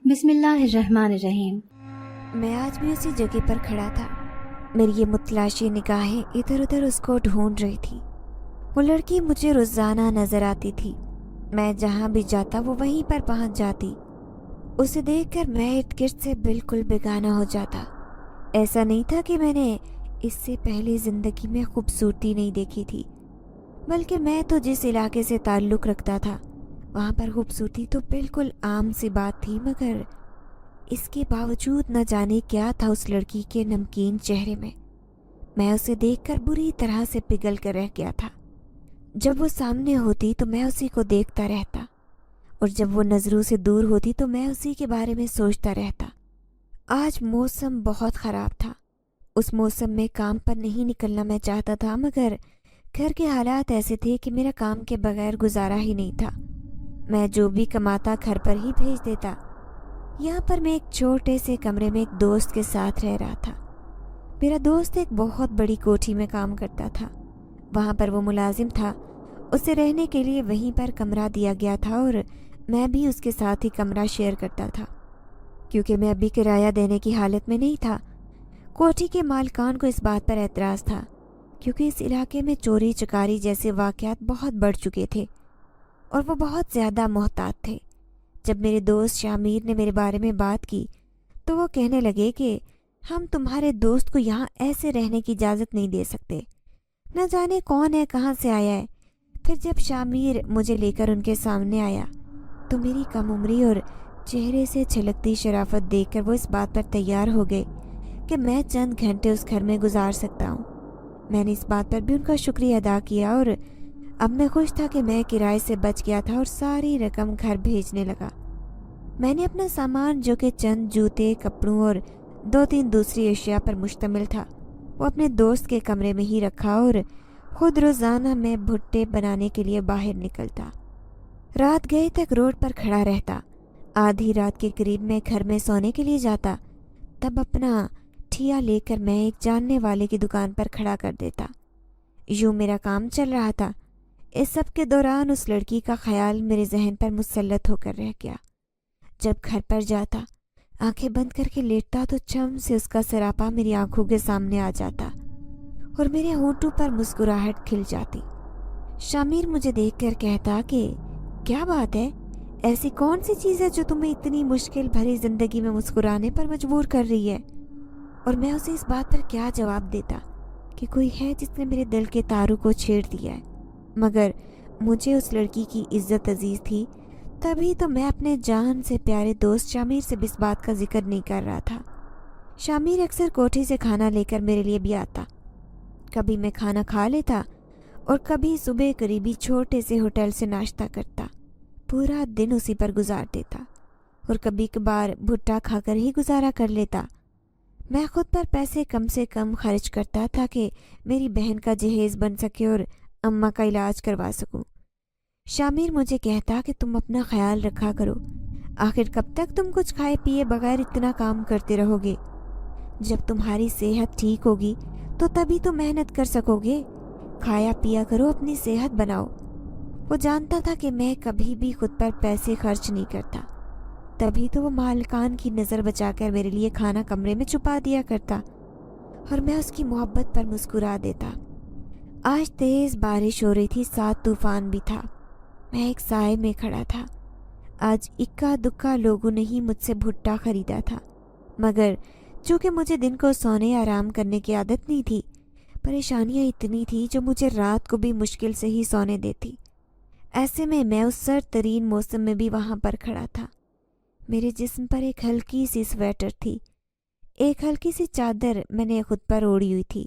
بسم اللہ الرحمن الرحیم۔ میں آج بھی اسی جگہ پر کھڑا تھا۔ میری یہ متلاشی نگاہیں ادھر ادھر اس کو ڈھونڈ رہی تھی۔ وہ لڑکی مجھے روزانہ نظر آتی تھی۔ میں جہاں بھی جاتا وہ وہیں پر پہنچ جاتی۔ اسے دیکھ کر میں ارد گرد سے بالکل بیگانہ ہو جاتا۔ ایسا نہیں تھا کہ میں نے اس سے پہلے زندگی میں خوبصورتی نہیں دیکھی تھی، بلکہ میں تو جس علاقے سے تعلق رکھتا تھا وہاں پر خوبصورتی تو بالکل عام سی بات تھی، مگر اس کے باوجود نہ جانے کیا تھا اس لڑکی کے نمکین چہرے میں۔ میں اسے دیکھ کر بری طرح سے پگھل کر رہ گیا تھا۔ جب وہ سامنے ہوتی تو میں اسی کو دیکھتا رہتا، اور جب وہ نظروں سے دور ہوتی تو میں اسی کے بارے میں سوچتا رہتا۔ آج موسم بہت خراب تھا۔ اس موسم میں کام پر نہیں نکلنا میں چاہتا تھا، مگر گھر کے حالات ایسے تھے کہ میرا کام کے بغیر گزارا ہی نہیں تھا۔ میں جو بھی کماتا گھر پر ہی بھیج دیتا۔ یہاں پر میں ایک چھوٹے سے کمرے میں ایک دوست کے ساتھ رہ رہا تھا۔ میرا دوست ایک بہت بڑی کوٹھی میں کام کرتا تھا۔ وہاں پر وہ ملازم تھا۔ اسے رہنے کے لیے وہیں پر کمرہ دیا گیا تھا، اور میں بھی اس کے ساتھ ہی کمرہ شیئر کرتا تھا، کیونکہ میں ابھی کرایہ دینے کی حالت میں نہیں تھا۔ کوٹھی کے مالکان کو اس بات پر اعتراض تھا، کیونکہ اس علاقے میں چوری چکاری جیسے واقعات بہت بڑھ چکے تھے اور وہ بہت زیادہ محتاط تھے۔ جب میرے دوست شامیر نے میرے بارے میں بات کی تو وہ کہنے لگے کہ ہم تمہارے دوست کو یہاں ایسے رہنے کی اجازت نہیں دے سکتے، نہ جانے کون ہے، کہاں سے آیا ہے۔ پھر جب شامیر مجھے لے کر ان کے سامنے آیا تو میری کم عمری اور چہرے سے چھلکتی شرافت دیکھ کر وہ اس بات پر تیار ہو گئے کہ میں چند گھنٹے اس گھر میں گزار سکتا ہوں۔ میں نے اس بات پر بھی ان کا شکریہ ادا کیا، اور اب میں خوش تھا کہ میں کرائے سے بچ گیا تھا اور ساری رقم گھر بھیجنے لگا۔ میں نے اپنا سامان، جو کہ چند جوتے، کپڑوں اور 2-3 دوسری اشیاء پر مشتمل تھا، وہ اپنے دوست کے کمرے میں ہی رکھا اور خود روزانہ میں بھٹے بنانے کے لیے باہر نکلتا۔ رات گئے تک روڈ پر کھڑا رہتا۔ آدھی رات کے قریب میں گھر میں سونے کے لیے جاتا، تب اپنا ٹھیا لے کر میں ایک جاننے والے کی دکان پر کھڑا کر دیتا۔ یوں میرا کام چل رہا تھا۔ اس سب کے دوران اس لڑکی کا خیال میرے ذہن پر مسلط ہو کر رہ گیا۔ جب گھر پر جاتا، آنکھیں بند کر کے لیٹتا تو چم سے اس کا سراپا میری آنکھوں کے سامنے آ جاتا اور میرے ہونٹوں پر مسکراہٹ کھل جاتی۔ شامیر مجھے دیکھ کر کہتا کہ کیا بات ہے، ایسی کون سی چیز ہے جو تمہیں اتنی مشکل بھری زندگی میں مسکرانے پر مجبور کر رہی ہے؟ اور میں اسے اس بات پر کیا جواب دیتا کہ کوئی ہے جس نے میرے دل کے تاروں کو چھیڑ دیا ہے، مگر مجھے اس لڑکی کی عزت عزیز تھی، تبھی تو میں اپنے جان سے پیارے دوست شامیر سے اس بات کا ذکر نہیں کر رہا تھا۔ شامیر اکثر کوٹھی سے کھانا لے کر میرے لیے بھی آتا۔ کبھی میں کھانا کھا لیتا اور کبھی صبح قریبی چھوٹے سے ہوٹل سے ناشتہ کرتا۔ پورا دن اسی پر گزار دیتا اور کبھی کبھار بھٹا کھا کر ہی گزارا کر لیتا۔ میں خود پر پیسے کم سے کم خرچ کرتا تاکہ میری بہن کا جہیز بن سکے اور اماں کا علاج کروا سکوں۔ شامیر مجھے کہتا کہ تم اپنا خیال رکھا کرو، آخر کب تک تم کچھ کھائے پیے بغیر اتنا کام کرتے رہو گے؟ جب تمہاری صحت ٹھیک ہوگی تو تبھی تو محنت کر سکو گے۔ کھایا پیا کرو، اپنی صحت بناؤ۔ وہ جانتا تھا کہ میں کبھی بھی خود پر پیسے خرچ نہیں کرتا، تبھی تو وہ مالکان کی نظر بچا کر میرے لیے کھانا کمرے میں چھپا دیا کرتا اور میں اس کی محبت پر مسکرا دیتا۔ آج تیز بارش ہو رہی تھی، ساتھ طوفان بھی تھا۔ میں ایک سائے میں کھڑا تھا۔ آج اکا دکا لوگوں نے ہی مجھ سے بھٹا خریدا تھا، مگر چونکہ مجھے دن کو سونے آرام کرنے کی عادت نہیں تھی، پریشانیاں اتنی تھی جو مجھے رات کو بھی مشکل سے ہی سونے دیتی۔ ایسے میں اس سرد ترین موسم میں بھی وہاں پر کھڑا تھا۔ میرے جسم پر ایک ہلکی سی سویٹر تھی، ایک ہلکی سی چادر میں نے خود پر اوڑھی ہوئی تھی۔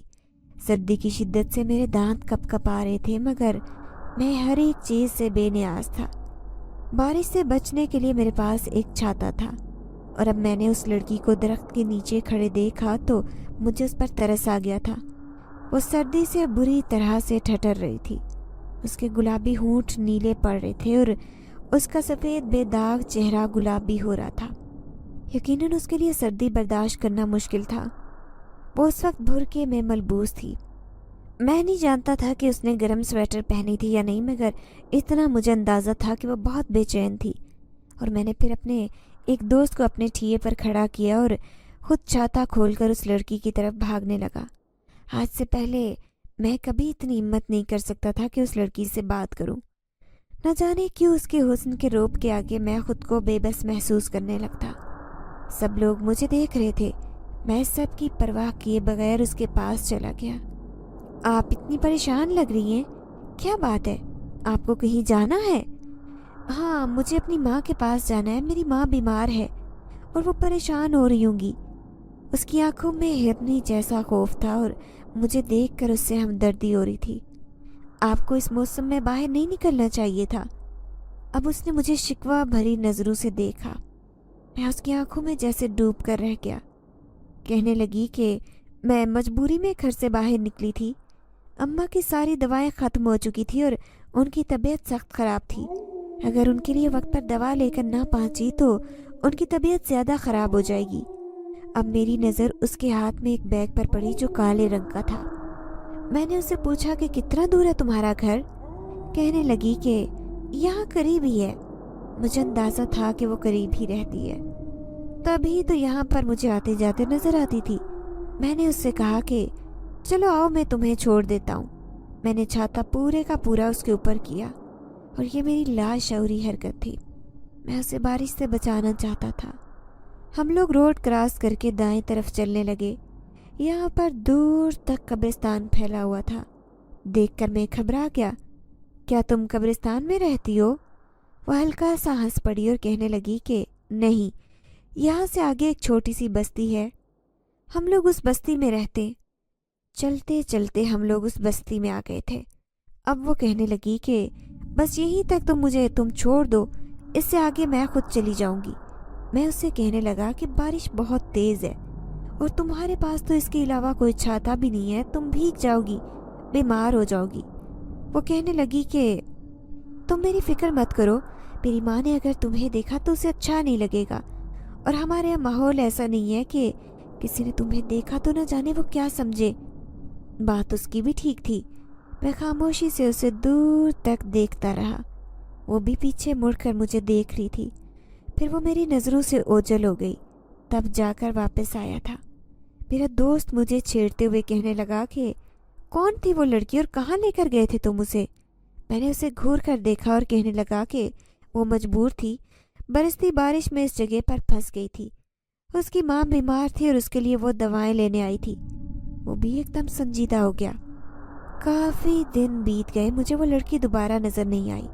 سردی کی شدت سے میرے دانت کپ کپ آ رہے تھے، مگر میں ہر ایک چیز سے بے نیاز تھا۔ بارش سے بچنے کے لیے میرے پاس ایک چھاتا تھا، اور اب میں نے اس لڑکی کو درخت کے نیچے کھڑے دیکھا تو مجھے اس پر ترس آ گیا تھا۔ وہ سردی سے بری طرح سے ٹھٹر رہی تھی۔ اس کے گلابی ہونٹ نیلے پڑ رہے تھے اور اس کا سفید بے داغ چہرہ گلابی ہو رہا تھا۔ یقیناً اس کے لیے سردی برداشت کرنا مشکل تھا۔ وہ اس وقت بھرکے میں ملبوس تھی۔ میں نہیں جانتا تھا کہ اس نے گرم سویٹر پہنی تھی یا نہیں، مگر اتنا مجھے اندازہ تھا کہ وہ بہت بے چین تھی، اور میں نے پھر اپنے ایک دوست کو اپنے ٹھیے پر کھڑا کیا اور خود چھاتا کھول کر اس لڑکی کی طرف بھاگنے لگا۔ آج سے پہلے میں کبھی اتنی ہمت نہیں کر سکتا تھا کہ اس لڑکی سے بات کروں۔ نہ جانے کیوں اس کے حسن کے روپ کے آگے میں خود کو بے بس محسوس کرنے لگتا۔ سب لوگ مجھے دیکھ رہے تھے، میں سب کی پرواہ کیے بغیر اس کے پاس چلا گیا۔ آپ اتنی پریشان لگ رہی ہیں، کیا بات ہے؟ آپ کو کہیں جانا ہے؟ ہاں، مجھے اپنی ماں کے پاس جانا ہے، میری ماں بیمار ہے اور وہ پریشان ہو رہی ہوں گی۔ اس کی آنکھوں میں ہرنی جیسا خوف تھا اور مجھے دیکھ کر اس سے ہمدردی ہو رہی تھی۔ آپ کو اس موسم میں باہر نہیں نکلنا چاہیے تھا۔ اب اس نے مجھے شکوہ بھری نظروں سے دیکھا۔ میں اس کی آنکھوں میں جیسے ڈوب کر رہ گیا۔ کہنے لگی کہ میں مجبوری میں گھر سے باہر نکلی تھی۔ اماں کی ساری دوائیں ختم ہو چکی تھی اور ان کی طبیعت سخت خراب تھی۔ اگر ان کے لیے وقت پر دوا لے کر نہ پہنچی تو ان کی طبیعت زیادہ خراب ہو جائے گی۔ اب میری نظر اس کے ہاتھ میں ایک بیگ پر پڑی جو کالے رنگ کا تھا۔ میں نے اس سے پوچھا کہ کتنا دور ہے تمہارا گھر؟ کہنے لگی کہ یہاں قریب ہی ہے۔ مجھے اندازہ تھا کہ وہ قریب ہی رہتی ہے، تبھی تو یہاں پر مجھے آتے جاتے نظر آتی تھی۔ میں نے اس سے کہا کہ چلو آؤ، میں تمہیں چھوڑ دیتا ہوں۔ میں نے چھاتا پورے کا پورا اس کے اوپر کیا اور یہ میری لاشعوری حرکت تھی۔ میں اسے بارش سے بچانا چاہتا تھا۔ ہم لوگ روڈ کراس کر کے دائیں طرف چلنے لگے۔ یہاں پر دور تک قبرستان پھیلا ہوا تھا۔ دیکھ کر میں گھبرا گیا۔ کیا تم قبرستان میں رہتی ہو؟ وہ ہلکا سا ہنس پڑی اور کہنے لگی کہ نہیں، یہاں سے آگے ایک چھوٹی سی بستی ہے، ہم لوگ اس بستی میں رہتے۔ چلتے چلتے ہم لوگ اس بستی میں آ گئے تھے۔ اب وہ کہنے لگی کہ بس یہیں تک تم چھوڑ دو، اس سے آگے میں خود چلی جاؤں گی۔ میں اس سے کہنے لگا کہ بارش بہت تیز ہے اور تمہارے پاس تو اس کے علاوہ کوئی چھاتا بھی نہیں ہے، تم بھیگ جاؤ گی، بیمار ہو جاؤ گی۔ وہ کہنے لگی کہ تم میری فکر مت کرو، میری ماں نے اگر تمہیں دیکھا تو اسے اچھا نہیں لگے گا، اور ہمارے یہاں ماحول ایسا نہیں ہے کہ کسی نے تمہیں دیکھا تو نہ جانے وہ کیا سمجھے۔ بات اس کی بھی ٹھیک تھی۔ میں خاموشی سے اسے دور تک دیکھتا رہا۔ وہ بھی پیچھے مڑ کر مجھے دیکھ رہی تھی۔ پھر وہ میری نظروں سے اوجھل ہو گئی، تب جا کر واپس آیا تھا۔ میرا دوست مجھے چھیڑتے ہوئے کہنے لگا کہ کون تھی وہ لڑکی اور کہاں لے کر گئے تھے تم اسے؟ میں نے اسے گھور کر دیکھا اور کہنے لگا کہ وہ مجبور تھی، برستی بارش میں اس جگہ پر پھنس گئی تھی۔ اس کی ماں بیمار تھی اور اس کے لیے وہ دوائیں لینے آئی تھی۔ وہ بھی ایک دم سنجیدہ ہو گیا۔ کافی دن بیت گئے، مجھے وہ لڑکی دوبارہ نظر نہیں آئی،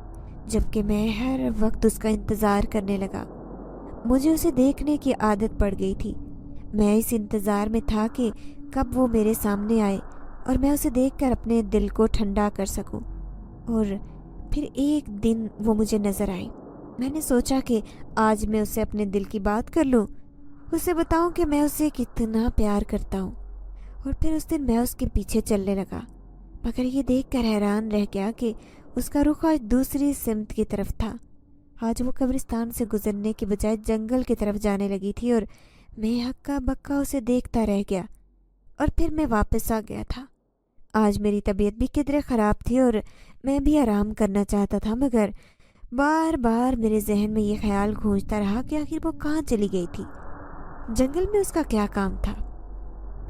جبکہ میں ہر وقت اس کا انتظار کرنے لگا۔ مجھے اسے دیکھنے کی عادت پڑ گئی تھی۔ میں اس انتظار میں تھا کہ کب وہ میرے سامنے آئے اور میں اسے دیکھ کر اپنے دل کو ٹھنڈا کر سکوں۔ اور پھر ایک دن وہ مجھے نظر آئی۔ میں نے سوچا کہ آج میں اسے اپنے دل کی بات کر لوں، اسے بتاؤں کہ میں اسے کتنا پیار کرتا ہوں۔ اور پھر اس دن میں اس کے پیچھے چلنے لگا، مگر یہ دیکھ کر حیران رہ گیا کہ اس کا رخ آج دوسری سمت کی طرف تھا۔ آج وہ قبرستان سے گزرنے کے بجائے جنگل کی طرف جانے لگی تھی اور میں ہکا بکا اسے دیکھتا رہ گیا۔ اور پھر میں واپس آ گیا تھا۔ آج میری طبیعت بھی قدرے خراب تھی اور میں بھی آرام کرنا چاہتا تھا، مگر بار بار میرے ذہن میں یہ خیال گونجتا رہا کہ آخر وہ کہاں چلی گئی تھی، جنگل میں اس کا کیا کام تھا۔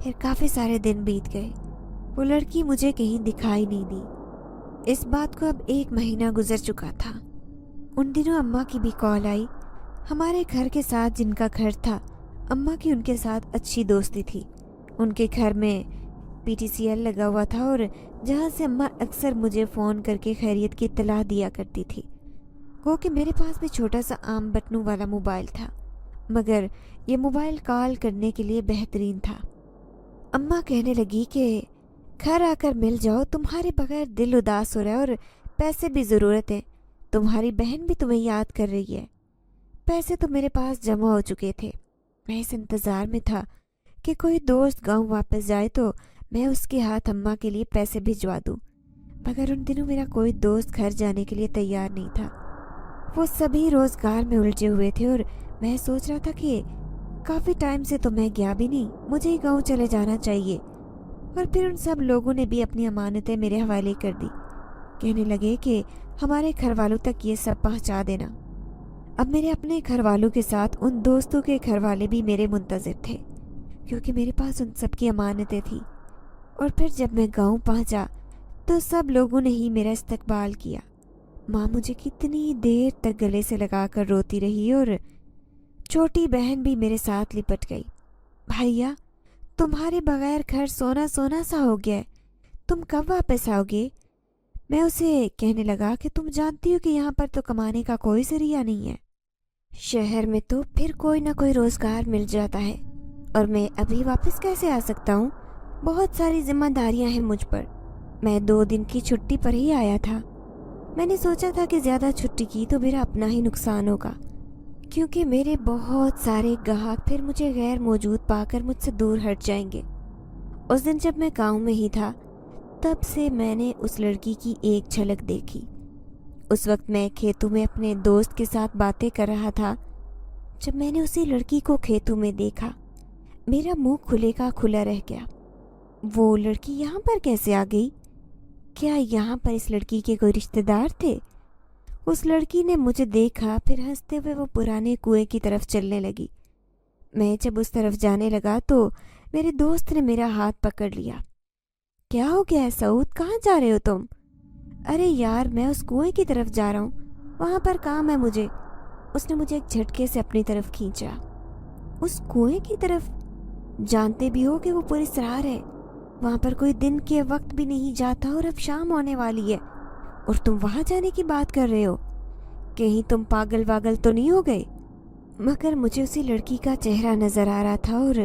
پھر کافی سارے دن بیت گئے، وہ لڑکی مجھے کہیں دکھائی نہیں دی۔ اس بات کو اب 1 مہینہ گزر چکا تھا۔ ان دنوں اماں کی بھی کال آئی۔ ہمارے گھر کے ساتھ جن کا گھر تھا، اماں کی ان کے ساتھ اچھی دوستی تھی۔ ان کے گھر میں PTCL لگا ہوا تھا اور جہاں سے اماں اکثر مجھے فون کر کے خیریت کی اطلاع دیا کرتی تھی۔ گو کہ میرے پاس بھی چھوٹا سا عام بٹنوں والا موبائل تھا، مگر یہ موبائل کال کرنے کے لیے بہترین تھا۔ اماں کہنے لگی کہ گھر آ کر مل جاؤ، تمہارے بغیر دل اداس ہو رہا ہے اور پیسے بھی ضرورت ہے، تمہاری بہن بھی تمہیں یاد کر رہی ہے۔ پیسے تو میرے پاس جمع ہو چکے تھے۔ میں اس انتظار میں تھا کہ کوئی دوست گاؤں واپس جائے تو میں اس کے ہاتھ اماں کے لیے پیسے بھجوا دوں، مگر ان دنوں میرا کوئی دوست گھر جانے کے لیے تیار نہیں تھا۔ وہ سبھی روزگار میں الجھے ہوئے تھے اور میں سوچ رہا تھا کہ کافی ٹائم سے تو میں گیا بھی نہیں، مجھے ہی گاؤں چلے جانا چاہیے۔ اور پھر ان سب لوگوں نے بھی اپنی امانتیں میرے حوالے کر دی، کہنے لگے کہ ہمارے گھر والوں تک یہ سب پہنچا دینا۔ اب میرے اپنے گھر والوں کے ساتھ ان دوستوں کے گھر والے بھی میرے منتظر تھے، کیونکہ میرے پاس ان سب کی امانتیں تھیں۔ اور پھر جب میں گاؤں پہنچا تو سب لوگوں نے ہی میرا استقبال کیا۔ ماں مجھے کتنی دیر تک گلے سے لگا کر روتی رہی اور چھوٹی بہن بھی میرے ساتھ لپٹ گئی۔ بھائیا، تمہارے بغیر گھر سونا سونا سا ہو گیا ہے، تم کب واپس آؤ گے؟ میں اسے کہنے لگا کہ تم جانتی ہو کہ یہاں پر تو کمانے کا کوئی ذریعہ نہیں ہے، شہر میں تو پھر کوئی نہ کوئی روزگار مل جاتا ہے، اور میں ابھی واپس کیسے آ سکتا ہوں؟ بہت ساری ذمہ داریاں ہیں مجھ پر۔ میں 2 دن کی چھٹی پر ہی آیا تھا۔ میں نے سوچا تھا کہ زیادہ چھٹی کی تو میرا اپنا ہی نقصان ہوگا، کیونکہ میرے بہت سارے گاہک پھر مجھے غیر موجود پا کر مجھ سے دور ہٹ جائیں گے۔ اس دن جب میں گاؤں میں ہی تھا، تب سے میں نے اس لڑکی کی ایک جھلک دیکھی۔ اس وقت میں کھیتوں میں اپنے دوست کے ساتھ باتیں کر رہا تھا۔ جب میں نے اسی لڑکی کو کھیتوں میں دیکھا، میرا منہ کھلے کا کھلا رہ گیا۔ وہ لڑکی یہاں پر کیسے آ گئی؟ کیا یہاں پر اس لڑکی کے کوئی رشتہ دار تھے؟ اس لڑکی نے مجھے دیکھا، پھر ہنستے ہوئے وہ پرانے کنویں کی طرف چلنے لگی۔ میں جب اس طرف جانے لگا تو میرے دوست نے میرا ہاتھ پکڑ لیا۔ کیا ہو گیا ہے سعود، کہاں جا رہے ہو تم؟ ارے یار، میں اس کنویں کی طرف جا رہا ہوں، وہاں پر کام ہے مجھے۔ اس نے مجھے ایک جھٹکے سے اپنی طرف کھینچا۔ اس کنویں کی طرف؟ جانتے بھی ہو کہ وہ پراسرار ہے، وہاں پر کوئی دن کے وقت بھی نہیں جاتا، اور اب شام ہونے والی ہے اور تم وہاں جانے کی بات کر رہے ہو؟ کہیں تم پاگل واگل تو نہیں ہو گئے؟ مگر مجھے اسی لڑکی کا چہرہ نظر آ رہا تھا، اور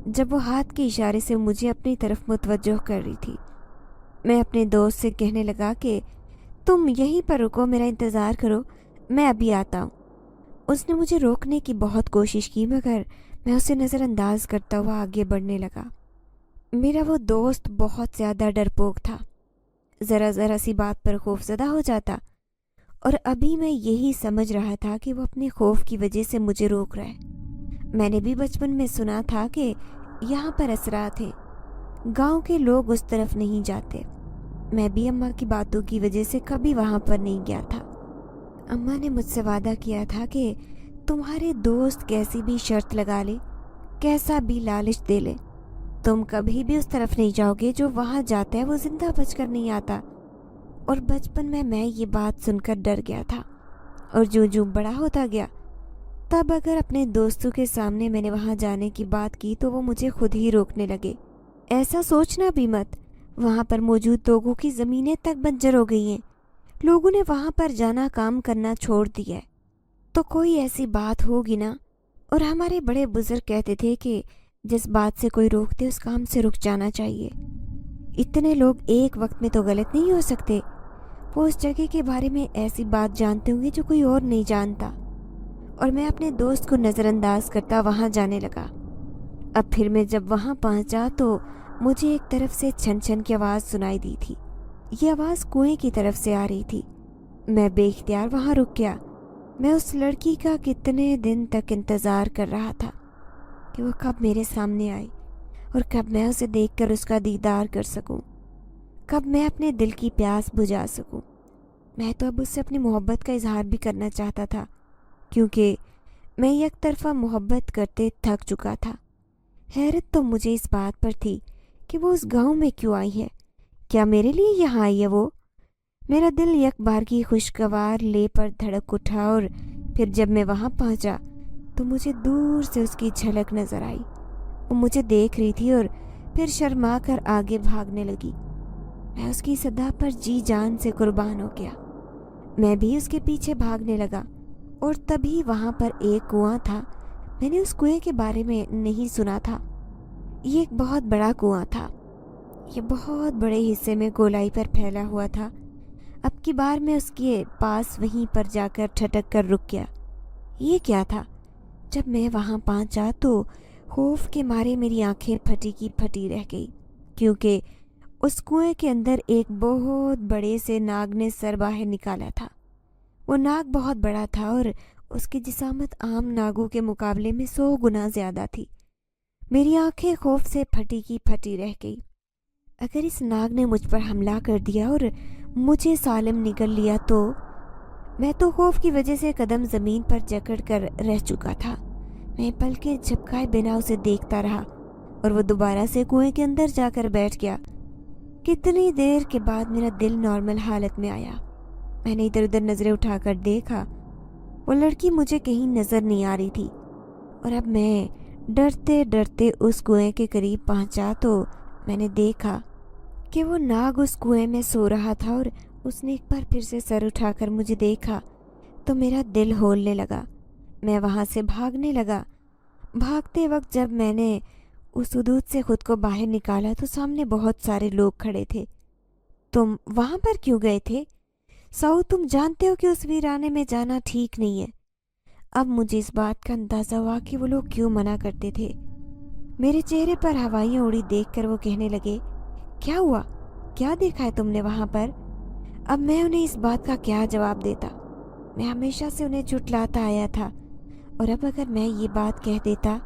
جب وہ ہاتھ کے اشارے سے مجھے اپنی طرف متوجہ کر رہی تھی، میں اپنے دوست سے کہنے لگا کہ تم یہیں پر رکو، میرا انتظار کرو، میں ابھی آتا ہوں۔ اس نے مجھے روکنے کی بہت کوشش کی، مگر میں اسے نظر انداز کرتا ہوا آگے بڑھنے لگا۔ میرا وہ دوست بہت زیادہ ڈرپوک تھا، ذرا ذرا سی بات پر خوف زدہ ہو جاتا، اور ابھی میں یہی سمجھ رہا تھا کہ وہ اپنے خوف کی وجہ سے مجھے روک رہا ہے۔ میں نے بھی بچپن میں سنا تھا کہ یہاں پر اثرات ہیں، گاؤں کے لوگ اس طرف نہیں جاتے۔ میں بھی اماں کی باتوں کی وجہ سے کبھی وہاں پر نہیں گیا تھا۔ اماں نے مجھ سے وعدہ کیا تھا کہ تمہارے دوست کیسی بھی شرط لگا لے، کیسا بھی لالچ دے لے، تم کبھی بھی اس طرف نہیں جاؤ گے، جو وہاں جاتا ہے وہ زندہ بچ کر نہیں آتا۔ اور بچپن میں یہ بات سن کر ڈر گیا تھا، اور جو بڑا ہوتا گیا، تب اگر اپنے دوستوں کے سامنے میں نے وہاں جانے کی بات کی تو وہ مجھے خود ہی روکنے لگے۔ ایسا سوچنا بھی مت، وہاں پر موجود لوگوں کی زمینیں تک بنجر ہو گئی ہیں، لوگوں نے وہاں پر جانا کام کرنا چھوڑ دیا ہے، تو کوئی ایسی بات ہوگی نا۔ اور ہمارے بڑے بزرگ کہتے تھے کہ جس بات سے کوئی روکتے اس کام سے رک جانا چاہیے۔ اتنے لوگ ایک وقت میں تو غلط نہیں ہو سکتے، وہ اس جگہ کے بارے میں ایسی بات جانتے ہوں گے جو کوئی اور نہیں جانتا۔ اور میں اپنے دوست کو نظر انداز کرتا وہاں جانے لگا۔ اب پھر میں جب وہاں پہنچا تو مجھے ایک طرف سے چھن چھن کی آواز سنائی دی تھی۔ یہ آواز کنویں کی طرف سے آ رہی تھی۔ میں بے اختیار وہاں رک گیا۔ میں اس لڑکی کا کتنے دن تک انتظار کر رہا تھا کہ وہ کب میرے سامنے آئی، اور کب میں اسے دیکھ کر اس کا دیدار کر سکوں، کب میں اپنے دل کی پیاس بجھا سکوں۔ میں تو اب اس سے اپنی محبت کا اظہار بھی کرنا چاہتا تھا، کیونکہ میں یک طرفہ محبت کرتے تھک چکا تھا۔ حیرت تو مجھے اس بات پر تھی کہ وہ اس گاؤں میں کیوں آئی ہے، کیا میرے لیے یہاں آئی ہے وہ؟ میرا دل یک بار کی خوشگوار لے پر دھڑک اٹھا، اور پھر جب میں وہاں پہنچا تو مجھے دور سے اس کی جھلک نظر آئی۔ وہ مجھے دیکھ رہی تھی اور پھر شرما کر آگے بھاگنے لگی۔ میں اس کی صدا پر جی جان سے قربان ہو گیا۔ میں بھی اس کے پیچھے بھاگنے لگا، اور تبھی وہاں پر ایک کنواں تھا۔ میں نے اس کنویں کے بارے میں نہیں سنا تھا۔ یہ ایک بہت بڑا کنواں تھا، یہ بہت بڑے حصے میں گولائی پر پھیلا ہوا تھا۔ اب کی بار میں اس کے پاس وہیں پر جا کر ٹھٹک کر رک گیا۔ یہ کیا تھا؟ جب میں وہاں پہنچا تو خوف کے مارے میری آنکھیں پھٹی کی پھٹی رہ گئی، کیونکہ اس کنویں کے اندر ایک بہت بڑے سے ناگ نے سر باہر نکالا تھا۔ وہ ناگ بہت بڑا تھا، اور اس کی جسامت عام ناگوں کے مقابلے میں 100 گنا زیادہ تھی۔ میری آنکھیں خوف سے پھٹی کی پھٹی رہ گئی۔ اگر اس ناگ نے مجھ پر حملہ کر دیا اور مجھے سالم نگل لیا تو میں تو خوف کی وجہ سے قدم زمین پر جکڑ کر رہ چکا تھا۔ میں پلکیں جھپکائے بنا اسے دیکھتا رہا اور وہ دوبارہ سے کنویں کے اندر جا کر بیٹھ گیا۔ کتنی دیر کے بعد میرا دل نارمل حالت میں آیا۔ میں نے ادھر ادھر نظریں اٹھا کر دیکھا، وہ لڑکی مجھے کہیں نظر نہیں آ رہی تھی، اور اب میں ڈرتے ڈرتے اس کنویں کے قریب پہنچا تو میں نے دیکھا کہ وہ ناگ اس کنویں میں سو رہا تھا، اور اس نے ایک بار پھر سے سر اٹھا کر مجھے دیکھا تو میرا دل ہولنے لگا۔ میں وہاں سے بھاگنے لگا۔ بھاگتے وقت جب میں نے اس حدود سے خود کو باہر نکالا تو سامنے بہت سارے لوگ کھڑے تھے۔ تم وہاں پر کیوں گئے تھے؟ سعود، تم جانتے ہو کہ اس ویرانے میں جانا ٹھیک نہیں ہے۔ اب مجھے اس بات کا اندازہ ہوا کہ وہ لوگ کیوں منع کرتے تھے۔ میرے چہرے پر ہوائیاں اڑی دیکھ کر وہ کہنے لگے، کیا ہوا؟ کیا دیکھا ہے تم نے وہاں پر؟ اب میں انہیں اس بات کا کیا جواب دیتا؟ میں ہمیشہ سے انہیں جھٹلاتا آیا تھا، اور اب اگر میں یہ بات کہہ دیتا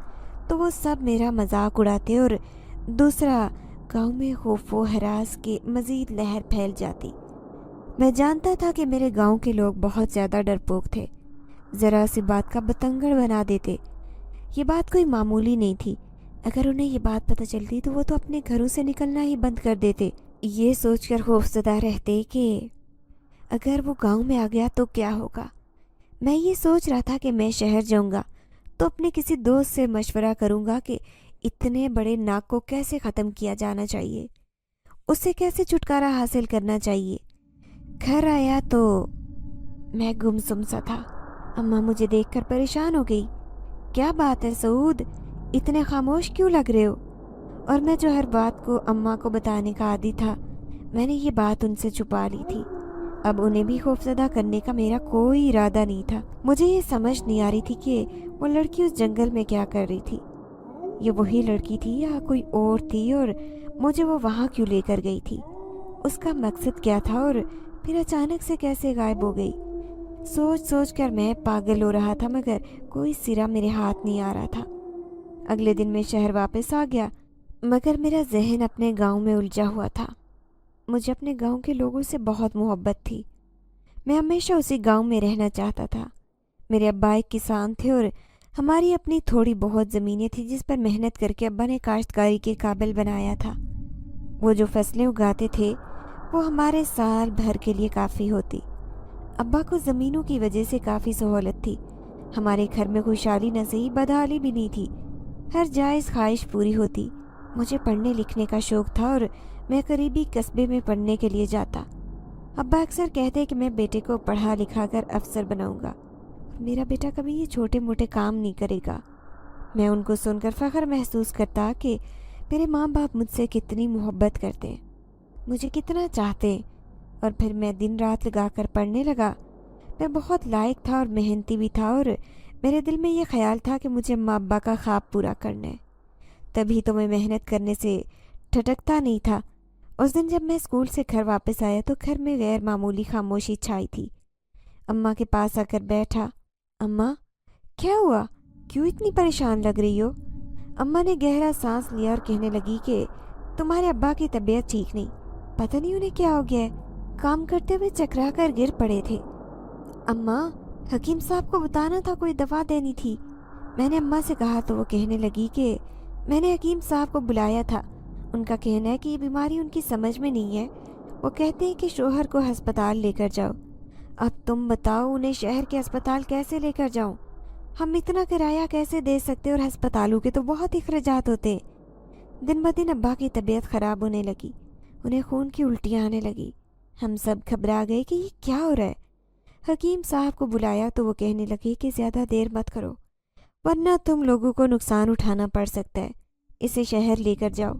تو وہ سب میرا مذاق اڑاتے اور دوسرا گاؤں میں خوف و ہراس کی مزید لہر پھیل جاتی۔ میں جانتا تھا کہ میرے گاؤں کے لوگ بہت زیادہ ڈرپوک تھے، ذرا سی بات کا بتنگڑ بنا دیتے۔ یہ بات کوئی معمولی نہیں تھی، اگر انہیں یہ بات پتہ چلتی تو وہ تو اپنے گھروں سے نکلنا ہی بند کر دیتے۔ یہ سوچ کر خوفزدہ رہتے کہ اگر وہ گاؤں میں آ گیا تو کیا ہوگا۔ میں یہ سوچ رہا تھا کہ میں شہر جاؤں گا تو اپنے کسی دوست سے مشورہ کروں گا کہ اتنے بڑے ناگ کو کیسے ختم کیا جانا چاہیے، اس سے کیسے چھٹکارا حاصل کرنا چاہیے۔ گھر آیا تو میں گمسم سا تھا۔ اماں مجھے دیکھ کر پریشان ہو گئی۔ کیا بات ہے سعود، اتنے خاموش کیوں لگ رہے ہو؟ اور میں جو ہر بات کو اماں کو بتانے کا عادی تھا، میں نے یہ بات ان سے چھپا لی تھی۔ اب انہیں بھی خوفزدہ کرنے کا میرا کوئی ارادہ نہیں تھا۔ مجھے یہ سمجھ نہیں آ رہی تھی کہ وہ لڑکی اس جنگل میں کیا کر رہی تھی۔ یہ وہی لڑکی تھی یا کوئی اور تھی، اور مجھے وہ وہاں کیوں لے کر گئی تھی؟ اس کا مقصد کیا تھا، اور پھر اچانک سے کیسے غائب ہو گئی؟ سوچ سوچ کر میں پاگل ہو رہا تھا، مگر کوئی سرا میرے ہاتھ نہیں آ رہا تھا۔ اگلے دن میں شہر واپس آ گیا، مگر میرا ذہن اپنے گاؤں میں الجھا ہوا تھا۔ مجھے اپنے گاؤں کے لوگوں سے بہت محبت تھی۔ میں ہمیشہ اسی گاؤں میں رہنا چاہتا تھا۔ میرے ابا ایک کسان تھے اور ہماری اپنی تھوڑی بہت زمینیں تھیں جس پر محنت کر کے ابا نے کاشتکاری کے قابل بنایا تھا۔ وہ جو فصلیں اگاتے تھے وہ ہمارے سال بھر کے لیے کافی ہوتی۔ ابا کو زمینوں کی وجہ سے کافی سہولت تھی۔ ہمارے گھر میں خوشحالی نہ صحیح بدحالی بھی نہیں تھی، ہر جائز خواہش پوری ہوتی۔ مجھے پڑھنے لکھنے کا شوق تھا اور میں قریبی قصبے میں پڑھنے کے لیے جاتا۔ ابا اکثر کہتے کہ میں بیٹے کو پڑھا لکھا کر افسر بناؤں گا، میرا بیٹا کبھی یہ چھوٹے موٹے کام نہیں کرے گا۔ میں ان کو سن کر فخر محسوس کرتا کہ میرے ماں باپ مجھ سے کتنی محبت کرتے ہیں، مجھے کتنا چاہتے ہیں، اور پھر میں دن رات لگا کر پڑھنے لگا۔ میں بہت لائق تھا اور محنتی بھی تھا، اور میرے دل میں یہ خیال تھا کہ مجھے ماں ابا کا خواب پورا کرنا ہے۔ تبھی تو میں محنت کرنے سے ٹھٹکتا نہیں تھا۔ اس دن جب میں اسکول سے گھر واپس آیا تو گھر میں غیر معمولی خاموشی چھائی تھی۔ اماں کے پاس آ کر بیٹھا۔ اماں، کیا ہوا؟ کیوں اتنی پریشان لگ رہی ہو؟ اماں نے گہرا سانس لیا اور کہنے لگی کہ تمہارے ابا کی طبیعت ٹھیک نہیں، پتہ نہیں انہیں کیا ہو گیا ہے، کام کرتے ہوئے چکرا کر گر پڑے تھے۔ اماں، حکیم صاحب کو بتانا تھا، کوئی دوا دینی تھی۔ میں نے اماں سے کہا تو وہ کہنے لگی کہ میں نے حکیم صاحب کو بلایا تھا، ان کا کہنا ہے کہ یہ بیماری ان کی سمجھ میں نہیں ہے، وہ کہتے ہیں کہ شوہر کو ہسپتال لے کر جاؤ۔ اب تم بتاؤ انہیں شہر کے ہسپتال کیسے لے کر جاؤں؟ ہم اتنا کرایہ کیسے دے سکتے، اور ہسپتالوں کے تو بہت اخراجات ہوتے ہیں۔ دن بدن ابا کی طبیعت خراب ہونے لگی، انہیں خون کی الٹیاں آنے لگی۔ ہم سب گھبرا گئے کہ یہ کیا ہو رہا ہے۔ حکیم صاحب کو بلایا تو وہ کہنے لگے کہ زیادہ دیر مت کرو ورنہ تم لوگوں کو نقصان اٹھانا پڑ سکتا ہے، اسے شہر لے کر جاؤ۔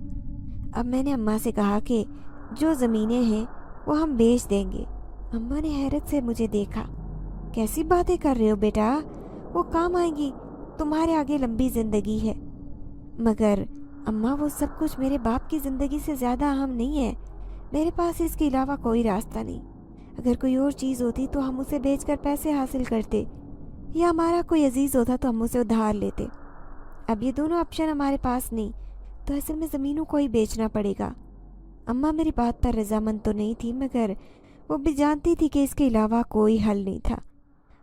اب میں نے اماں سے کہا کہ جو زمینیں ہیں وہ ہم بیچ دیں گے۔ اماں نے حیرت سے مجھے دیکھا۔ کیسی باتیں کر رہے ہو بیٹا، وہ کام آئیں گی، تمہارے آگے لمبی زندگی ہے۔ مگر اماں، وہ سب کچھ میرے باپ کی زندگی سے زیادہ اہم نہیں ہے، میرے پاس اس کے علاوہ کوئی راستہ نہیں۔ اگر کوئی اور چیز ہوتی تو ہم اسے بیچ کر پیسے حاصل کرتے، یا ہمارا کوئی عزیز ہوتا تو ہم اسے ادھار لیتے۔ اب یہ دونوں آپشن ہمارے پاس نہیں، تو اصل میں زمینوں کو ہی بیچنا پڑے گا۔ اماں میری بات پر رضامند تو نہیں تھی، مگر وہ بھی جانتی تھی کہ اس کے علاوہ کوئی حل نہیں تھا۔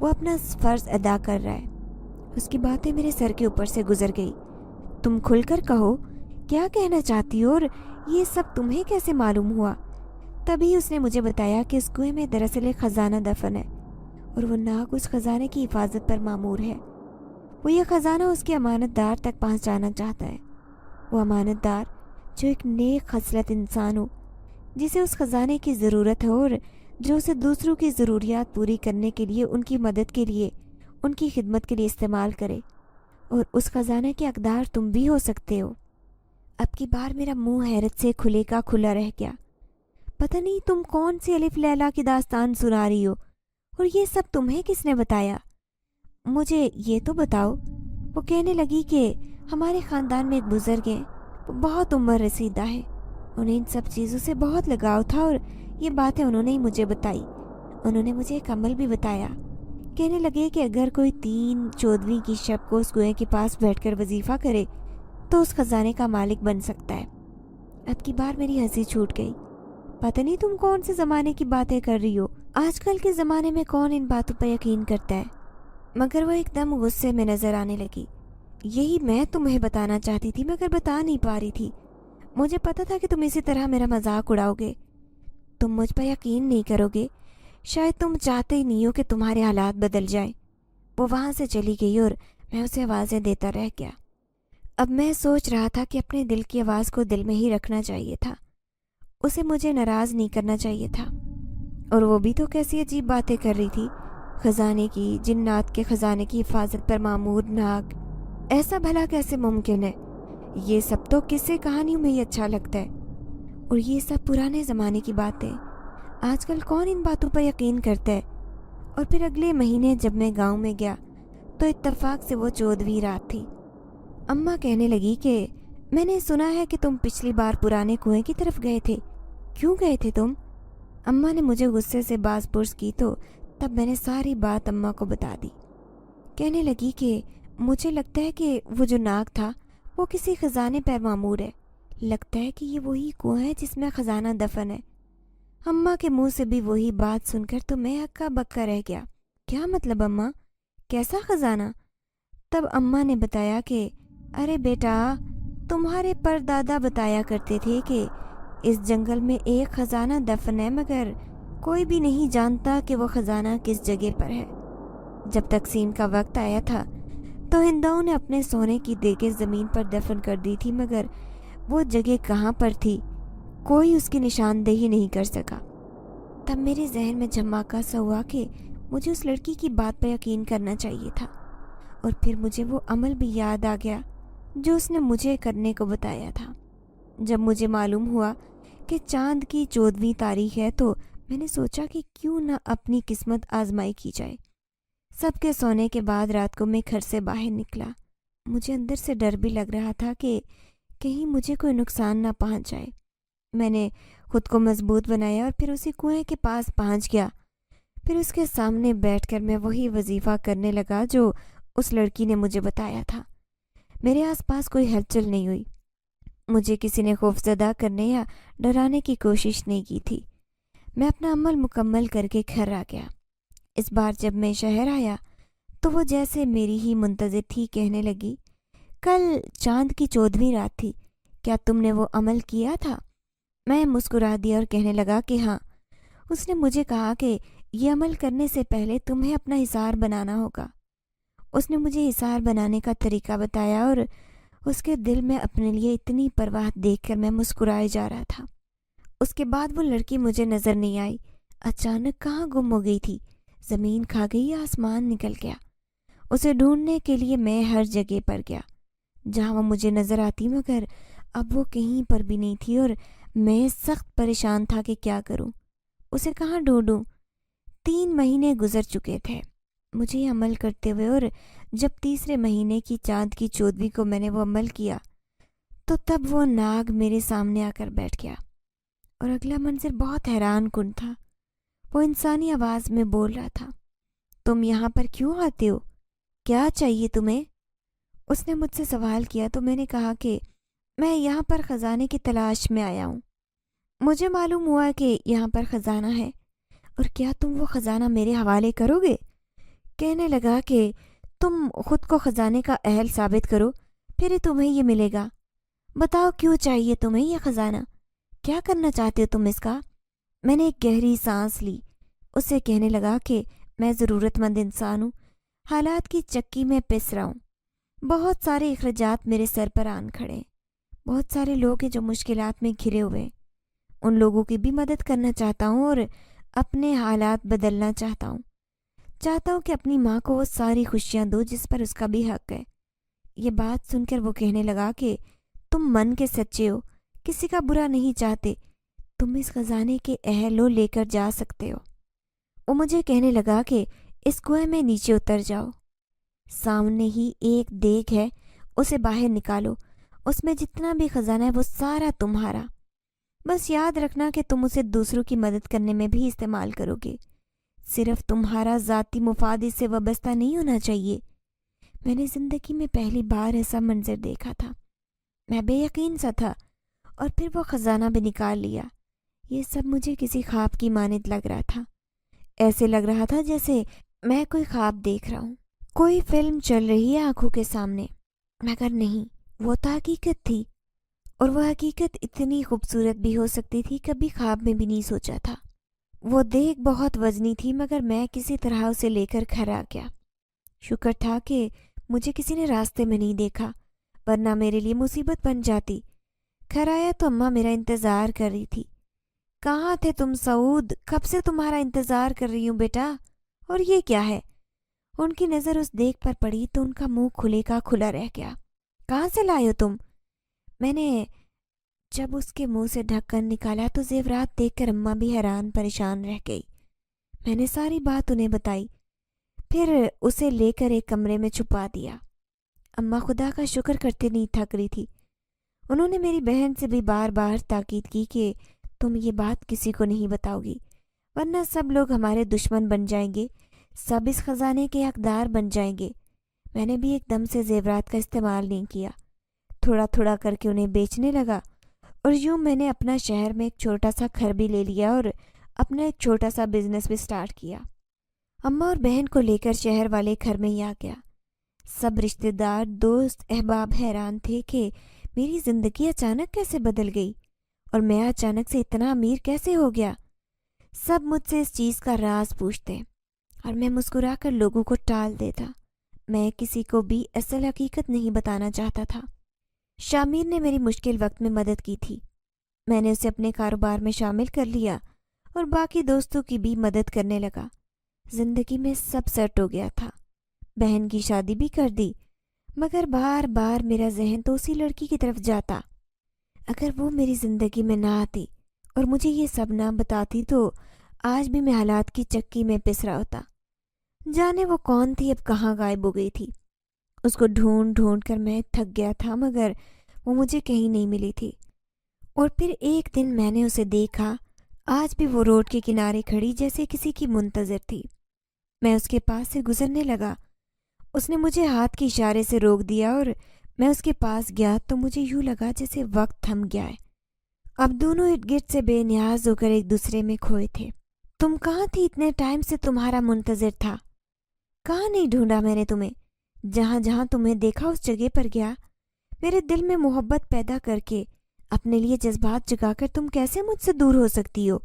وہ اپنا فرض ادا کر رہا ہے۔ اس کی باتیں میرے سر کے اوپر سے گزر گئی۔ تم کھل کر کہو، کیا کہنا چاہتی ہو، اور یہ سب تمہیں کیسے معلوم ہوا؟ تبھی اس نے مجھے بتایا کہ اس کنویں میں دراصل ایک خزانہ دفن ہے، اور وہ ناگ اس خزانے کی حفاظت پر مامور ہے۔ وہ یہ خزانہ اس کے امانت دار تک پہنچانا چاہتا ہے۔ وہ امانت دار جو ایک نیک خصلت انسان ہو، جسے اس خزانے کی ضرورت ہو، اور جو اسے دوسروں کی ضروریات پوری کرنے کے لیے، ان کی مدد کے لیے، ان کی خدمت کے لیے استعمال کرے۔ اور اس خزانے کے حقدار تم بھی ہو سکتے ہو۔ اب کی بار میرا منہ حیرت سے کھلے کا کھلا رہ گیا۔ پتہ نہیں تم کون سی الف لیلا کی داستان سنا رہی ہو، اور یہ سب تمہیں کس نے بتایا؟ مجھے یہ تو بتاؤ۔ وہ کہنے لگی کہ ہمارے خاندان میں ایک بزرگ ہیں، وہ بہت عمر رسیدہ ہے، انہیں ان سب چیزوں سے بہت لگاؤ تھا، اور یہ باتیں انہوں نے ہی مجھے بتائی۔ انہوں نے مجھے ایک عمل بھی بتایا۔ کہنے لگے کہ اگر کوئی 3/14 کی شب کو اس کنویں کے پاس بیٹھ کر وظیفہ کرے تو اس خزانے کا مالک بن سکتا ہے۔ اب کی بار میری ہنسی چھوٹ گئی۔ پتہ نہیں تم کون سے زمانے کی باتیں کر رہی ہو، آج کل کے زمانے میں کون ان باتوں پر یقین کرتا ہے؟ مگر وہ ایک دم غصے میں نظر آنے لگی۔ یہی میں تمہیں بتانا چاہتی تھی مگر بتا نہیں پا رہی تھی۔ مجھے پتا تھا کہ تم اسی طرح میرا مذاق اڑاؤ گے، تم مجھ پر یقین نہیں کرو گے، شاید تم چاہتے ہی نہیں ہو کہ تمہارے حالات بدل جائیں۔ وہ وہاں سے چلی گئی اور میں اسے آوازیں دیتا رہ گیا۔ اب میں سوچ رہا تھا کہ اپنے دل کی آواز کو دل میں ہی رکھنا چاہیے تھا، اسے مجھے ناراض نہیں کرنا چاہیے تھا۔ اور وہ بھی تو کیسی عجیب باتیں کر رہی تھی، خزانے کی، جنات کے خزانے کی حفاظت پر مامور ناگ۔ ایسا بھلا کیسے ممکن ہے؟ یہ سب تو قصے کہانیوں میں ہی اچھا لگتا ہے، اور یہ سب پرانے زمانے کی باتیں، آج کل کون ان باتوں پر یقین کرتا ہے؟ اور پھر اگلے مہینے جب میں گاؤں میں گیا تو اتفاق سے وہ 14ویں رات تھی۔ اماں کہنے لگی کہ میں نے سنا ہے کہ تم پچھلی بار پرانے کنویں کی طرف گئے تھے، کیوں گئے تھے تم؟ اماں نے مجھے غصے سے باز پرس کی تو تب میں نے ساری بات اماں کو بتا دی۔ کہنے لگی کہ مجھے لگتا ہے کہ وہ جو ناگ تھا وہ کسی خزانے پر مامور ہے، لگتا ہے کہ یہ وہی کنواں ہے جس میں خزانہ دفن ہے۔ اماں کے منہ سے بھی وہی بات سن کر تو میں ہکا بکا رہ گیا۔ کیا مطلب اماں؟ کیسا خزانہ؟ تب اماں نے بتایا کہ ارے بیٹا، تمہارے پردادا بتایا کرتے تھے کہ اس جنگل میں ایک خزانہ دفن ہے، مگر کوئی بھی نہیں جانتا کہ وہ خزانہ کس جگہ پر ہے۔ جب تقسیم کا وقت آیا تھا تو ہندوؤں نے اپنے سونے کی دیگیں زمین پر دفن کر دی تھی، مگر وہ جگہ کہاں پر تھی کوئی اس کی نشاندہی نہیں کر سکا۔ تب میرے ذہن میں جھماکا سا ہوا کہ مجھے اس لڑکی کی بات پر یقین کرنا چاہیے تھا، اور پھر مجھے وہ عمل بھی یاد آ گیا جو اس نے مجھے کرنے کو بتایا تھا۔ جب مجھے معلوم ہوا کہ چاند کی 14ویں تاریخ ہے تو میں نے سوچا کہ کیوں نہ اپنی قسمت آزمائی کی جائے۔ سب کے سونے کے بعد رات کو میں گھر سے باہر نکلا۔ مجھے اندر سے ڈر بھی لگ رہا تھا کہ کہیں مجھے کوئی نقصان نہ پہنچ جائے۔ میں نے خود کو مضبوط بنایا اور پھر اسی کنویں کے پاس پہنچ گیا۔ پھر اس کے سامنے بیٹھ کر میں وہی وظیفہ کرنے لگا جو اس لڑکی نے مجھے بتایا تھا۔ میرے آس پاس کوئی ہلچل نہیں ہوئی، مجھے کسی نے خوفزدہ کرنے یا ڈرانے کی کوشش نہیں کی تھی۔ میں اپنا عمل مکمل کر کے گھر آ گیا۔ اس بار جب میں شہر آیا تو وہ جیسے میری ہی منتظر تھی، کہنے لگی کل چاند کی 14ویں رات تھی، کیا تم نے وہ عمل کیا تھا؟ میں مسکرا دیا اور کہنے لگا کہ ہاں۔ اس نے مجھے کہا کہ یہ عمل کرنے سے پہلے تمہیں اپنا حصار بنانا ہوگا۔ اس نے مجھے حصار بنانے کا طریقہ بتایا، اور اس کے دل میں اپنے لیے اتنی پرواہ دیکھ کر میں مسکرائے جا رہا تھا۔ اس کے بعد وہ لڑکی مجھے نظر نہیں آئی، اچانک کہاں گم ہو گئی تھی، زمین کھا گئی یا آسمان نکل گیا۔ اسے ڈھونڈنے کے لیے میں ہر جگہ پر گیا جہاں وہ مجھے نظر آتی، مگر اب وہ کہیں پر بھی نہیں تھی، اور میں سخت پریشان تھا کہ کیا کروں، اسے کہاں ڈھونڈوں۔ 3 مہینے گزر چکے تھے مجھے یہ عمل کرتے ہوئے، اور جب تیسرے مہینے کی چاند کی 14ویں کو میں نے وہ عمل کیا تو تب وہ ناگ میرے سامنے آ کر بیٹھ گیا، اور اگلا منظر بہت حیران کن تھا۔ وہ انسانی آواز میں بول رہا تھا، تم یہاں پر کیوں آتے ہو؟ کیا چاہیے تمہیں؟ اس نے مجھ سے سوال کیا تو میں نے کہا کہ میں یہاں پر خزانے کی تلاش میں آیا ہوں، مجھے معلوم ہوا کہ یہاں پر خزانہ ہے، اور کیا تم وہ خزانہ میرے حوالے کرو گے؟ کہنے لگا کہ تم خود کو خزانے کا اہل ثابت کرو، پھر ہی تمہیں یہ ملے گا۔ بتاؤ کیوں چاہیے تمہیں یہ خزانہ؟ کیا کرنا چاہتے ہو تم اس کا؟ میں نے ایک گہری سانس لی۔ اس سے کہنے لگا کہ میں ضرورت مند انسان ہوں، حالات کی چکی میں پس رہا ہوں، بہت سارے اخراجات میرے سر پر آن کھڑے ہیں، بہت سارے لوگ ہیں جو مشکلات میں گھرے ہوئے ہیں، ان لوگوں کی بھی مدد کرنا چاہتا ہوں اور اپنے حالات بدلنا چاہتا ہوں کہ اپنی ماں کو وہ ساری خوشیاں دو جس پر اس کا بھی حق ہے۔ یہ بات سن کر وہ کہنے لگا کہ تم من کے سچے ہو، کسی کا برا نہیں چاہتے، تم اس خزانے کے اہل ہو، لے کر جا سکتے ہو۔ وہ مجھے کہنے لگا کہ اس کنویں میں نیچے اتر جاؤ، سامنے ہی ایک دیگ ہے، اسے باہر نکالو، اس میں جتنا بھی خزانہ ہے وہ سارا تمہارا، بس یاد رکھنا کہ تم اسے دوسروں کی مدد کرنے میں بھی استعمال کرو گے، صرف تمہارا ذاتی مفاد اس سے وابستہ نہیں ہونا چاہیے۔ میں نے زندگی میں پہلی بار ایسا منظر دیکھا تھا، میں بے یقین سا تھا، اور پھر وہ خزانہ بھی نکال لیا۔ یہ سب مجھے کسی خواب کی مانند لگ رہا تھا، ایسے لگ رہا تھا جیسے میں کوئی خواب دیکھ رہا ہوں، کوئی فلم چل رہی ہے آنکھوں کے سامنے، مگر نہیں، وہ تو حقیقت تھی، اور وہ حقیقت اتنی خوبصورت بھی ہو سکتی تھی، کبھی خواب میں بھی نہیں سوچا تھا۔ وہ دیگ بہت وزنی تھی، مگر میں کسی طرح اسے لے کر گھر آ گیا۔ شکر تھا کہ مجھے کسی نے راستے میں نہیں دیکھا، ورنہ میرے لیے مصیبت بن جاتی۔ گھر آیا تو اماں میرا انتظار کر رہی تھی۔ کہاں تھے تم سعود؟ کب سے تمہارا انتظار کر رہی ہوں بیٹا، اور یہ کیا ہے؟ ان کی نظر اس دیگ پر پڑی تو ان کا منہ کھلے کا کھلا رہ گیا۔ کہاں سے لائے ہو تم؟ میں نے جب اس کے منہ سے ڈھکن نکالا تو زیورات دیکھ کر اماں بھی حیران پریشان رہ گئی۔ میں نے ساری بات انہیں بتائی، پھر اسے لے کر ایک کمرے میں چھپا دیا۔ اماں خدا کا شکر کرتے نہیں تھک رہی تھی۔ انہوں نے میری بہن سے بھی بار بار تاکید کی کہ تم یہ بات کسی کو نہیں بتاؤ گی، ورنہ سب لوگ ہمارے دشمن بن جائیں گے، سب اس خزانے کے حقدار بن جائیں گے۔ میں نے بھی ایک دم سے زیورات کا استعمال نہیں کیا، تھوڑا تھوڑا کر کے انہیں بیچنے لگا، اور یوں میں نے اپنا شہر میں ایک چھوٹا سا گھر بھی لے لیا اور اپنا ایک چھوٹا سا بزنس بھی سٹارٹ کیا۔ اماں اور بہن کو لے کر شہر والے گھر میں ہی آ گیا۔ سب رشتہ دار، دوست، احباب حیران تھے کہ میری زندگی اچانک کیسے بدل گئی، اور میں اچانک سے اتنا امیر کیسے ہو گیا۔ سب مجھ سے اس چیز کا راز پوچھتے، اور میں مسکرا کر لوگوں کو ٹال دیتا۔ میں کسی کو بھی اصل حقیقت نہیں بتانا چاہتا تھا۔ شامیر نے میری مشکل وقت میں مدد کی تھی، میں نے اسے اپنے کاروبار میں شامل کر لیا اور باقی دوستوں کی بھی مدد کرنے لگا۔ زندگی میں سب سیٹ ہو گیا تھا، بہن کی شادی بھی کر دی، مگر بار بار میرا ذہن تو اسی لڑکی کی طرف جاتا۔ اگر وہ میری زندگی میں نہ آتی اور مجھے یہ سب نہ بتاتی تو آج بھی میں حالات کی چکی میں پس رہا ہوتا۔ جانے وہ کون تھی، اب کہاں غائب ہو گئی تھی۔ اس کو ڈھونڈ ڈھونڈ کر میں تھک گیا تھا، مگر وہ مجھے کہیں نہیں ملی تھی۔ اور پھر ایک دن میں نے اسے دیکھا، آج بھی وہ روڈ کے کنارے کھڑی جیسے کسی کی منتظر تھی۔ میں اس کے پاس سے گزرنے لگا، اس نے مجھے ہاتھ کے اشارے سے روک دیا، اور میں اس کے پاس گیا تو مجھے یوں لگا جیسے وقت تھم گیا ہے۔ اب دونوں ارد گرد سے بے نیاز ہو کر ایک دوسرے میں کھوئے تھے۔ تم کہاں تھی؟ اتنے ٹائم سے تمہارا منتظر تھا، کہاں نہیں ڈھونڈا میں نے تمہیں؟ جہاں جہاں تمہیں دیکھا اس جگہ پر گیا۔ میرے دل میں محبت پیدا کر کے، اپنے لیے جذبات جگا کر تم کیسے مجھ سے دور ہو سکتی ہو؟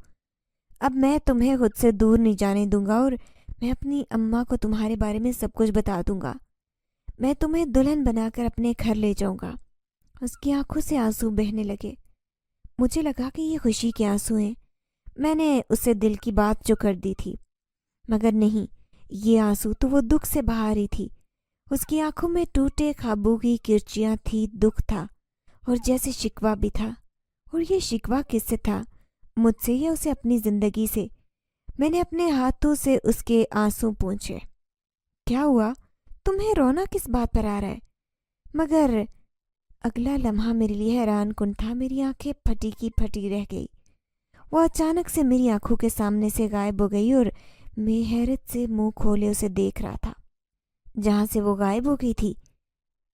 اب میں تمہیں خود سے دور نہیں جانے دوں گا، اور میں اپنی اماں کو تمہارے بارے میں سب کچھ بتا دوں گا۔ میں تمہیں دلہن بنا کر اپنے گھر لے جاؤں گا۔ اس کی آنکھوں سے آنسو بہنے لگے۔ مجھے لگا کہ یہ خوشی کے آنسو ہیں، میں نے اسے دل کی بات جو کر دی تھی، مگر نہیں، یہ آنسو تو وہ دکھ سے بہا رہی تھی۔ اس کی آنکھوں میں ٹوٹے خوابوں کی کرچیاں تھی، دکھ تھا، اور جیسے شکوہ بھی تھا۔ اور یہ شکوہ کس سے تھا؟ مجھ سے یا اسے اپنی زندگی سے؟ میں نے اپنے ہاتھوں سے اس کے آنسو پونچھے۔ کیا ہوا؟ تمہیں رونا کس بات پر آ رہا ہے؟ مگر اگلا لمحہ میرے لیے حیران کن تھا، میری آنکھیں پھٹی کی پھٹی رہ گئی۔ وہ اچانک سے میری آنکھوں کے سامنے سے غائب ہو گئی، اور میں حیرت سے منہ کھولے اسے دیکھ رہا تھا۔ جہاں سے وہ غائب ہو گئی تھی،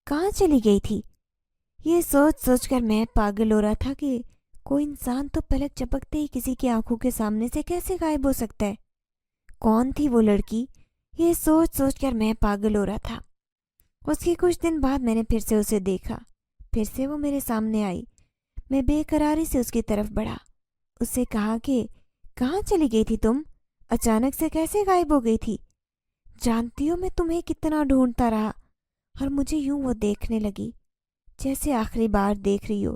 کہاں چلی گئی تھی؟ یہ سوچ سوچ کر میں پاگل ہو رہا تھا کہ کوئی انسان تو پلک جھپکتے ہی کسی کی آنکھوں کے سامنے سے کیسے غائب ہو سکتا ہے؟ کون تھی وہ لڑکی؟ یہ سوچ سوچ کر میں پاگل ہو رہا تھا۔ اس کے کچھ دن بعد میں نے پھر سے اسے دیکھا، پھر سے وہ میرے سامنے آئی۔ میں بے قراری سے اس کی طرف بڑھا، اس سے کہا کہ کہاں چلی گئی تھی تم؟ اچانک سے کیسے غائب ہو گئی تھی؟ جانتی ہو میں تمہیں کتنا ڈھونڈتا رہا، اور مجھے یوں وہ دیکھنے لگی جیسے آخری بار دیکھ رہی ہو۔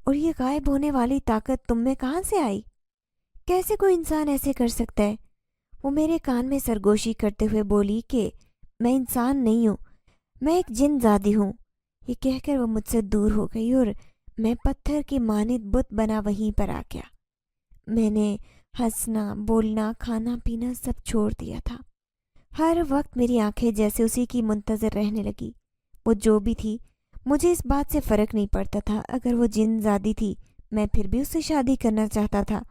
اور یہ غائب ہونے والی طاقت تم میں کہاں سے آئی؟ کیسے کوئی انسان ایسے کر سکتا ہے؟ وہ میرے کان میں سرگوشی کرتے ہوئے بولی کہ میں انسان نہیں ہوں، میں ایک جن زادی ہوں۔ یہ کہہ کر وہ مجھ سے دور ہو گئی اور میں پتھر کی مانند بت بنا وہیں پر آ گیا۔ میں نے ہنسنا، بولنا، کھانا پینا سب چھوڑ دیا تھا۔ ہر وقت میری آنکھیں جیسے اسی کی منتظر رہنے لگی۔ وہ جو بھی تھی مجھے اس بات سے فرق نہیں پڑتا تھا، اگر وہ جن زادی تھی میں پھر بھی اس سے شادی کرنا چاہتا تھا۔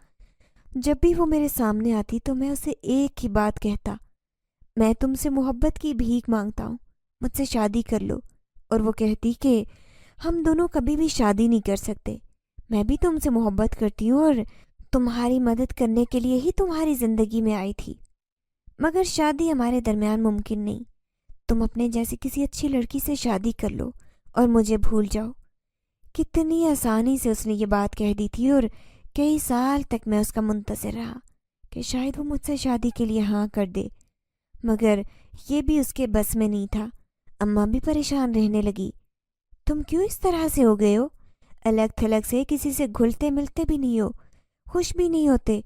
جب بھی وہ میرے سامنے آتی تو میں اسے ایک ہی بات کہتا، میں تم سے محبت کی بھیک مانگتا ہوں، مجھ سے شادی کر لو۔ اور وہ کہتی کہ ہم دونوں کبھی بھی شادی نہیں کر سکتے، میں بھی تم سے محبت کرتی ہوں اور تمہاری مدد کرنے کے لیے ہی تمہاری زندگی میں آئی تھی، مگر شادی ہمارے درمیان ممکن نہیں۔ تم اپنے جیسی کسی اچھی لڑکی سے شادی کر لو اور مجھے بھول جاؤ۔ کتنی آسانی سے اس نے یہ بات کہہ دی تھی، اور کئی سال تک میں اس کا منتظر رہا کہ شاید وہ مجھ سے شادی کے لیے ہاں کر دے، مگر یہ بھی اس کے بس میں نہیں تھا۔ اماں بھی پریشان رہنے لگی، تم کیوں اس طرح سے ہو گئے ہو؟ الگ تھلگ سے کسی سے گھلتے ملتے بھی نہیں ہو، خوش بھی نہیں ہوتے۔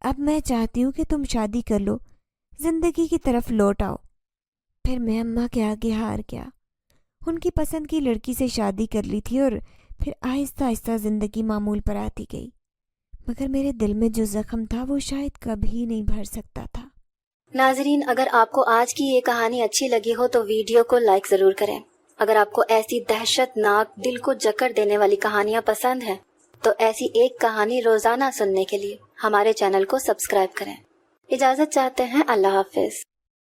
اب میں چاہتی ہوں کہ تم شادی کر لو، زندگی کی طرف لوٹ آؤ۔ پھر میں اماں کے آگے ہار گیا، ان کی پسند کی لڑکی سے شادی کر لی تھی، اور پھر آہستہ آہستہ زندگی معمول پر آتی گئی، مگر میرے دل میں جو زخم تھا وہ شاید کبھی نہیں بھر سکتا تھا۔ ناظرین، اگر آپ کو آج کی یہ کہانی اچھی لگی ہو تو ویڈیو کو لائک ضرور کریں۔ اگر آپ کو ایسی دہشت ناک، دل کو جکڑ دینے والی کہانیاں پسند ہیں تو ایسی ایک کہانی روزانہ سننے کے لیے ہمارے چینل کو سبسکرائب کریں۔ اجازت چاہتے ہیں، اللہ حافظ۔